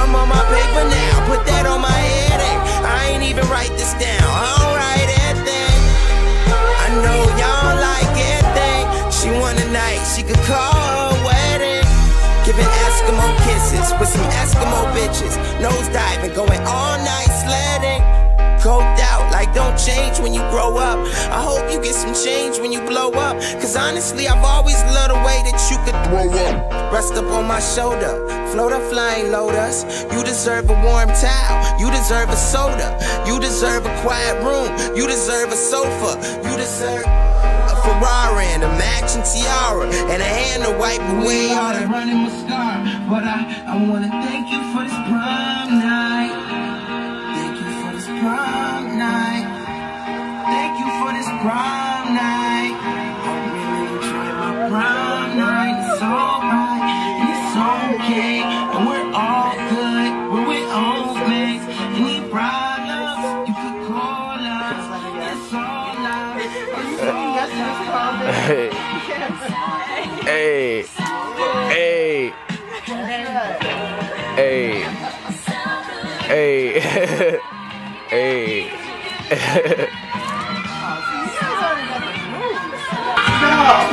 I'm on my paper now, put that on my head, and I ain't even write this down. I don't write everything. I know y'all like everything. She want a night, she could call her wedding. Giving Eskimo kisses with some Eskimo bitches. Nose diving, going all night sledding. Coked out, like don't change when you grow up. I hope you get some change when you blow up. Cause honestly, I've always loved the way that you could throw up. Rest up on my shoulder, float a flying lotus. You deserve a warm towel, you deserve a soda. You deserve a quiet room, you deserve a sofa. You deserve a Ferrari and a matching tiara and a hand to wipe away all the running mascara. But I wanna thank you for this prom night. Thank you for this prom night. Thank you for this prom night. I really enjoyed my prom night. It's alright, and it's okay, and we're all good when we're old mates. Any problems, you can call us. It's all out. It's all out. Hey. Hey. Hey. Hey. Hey. Hey. No!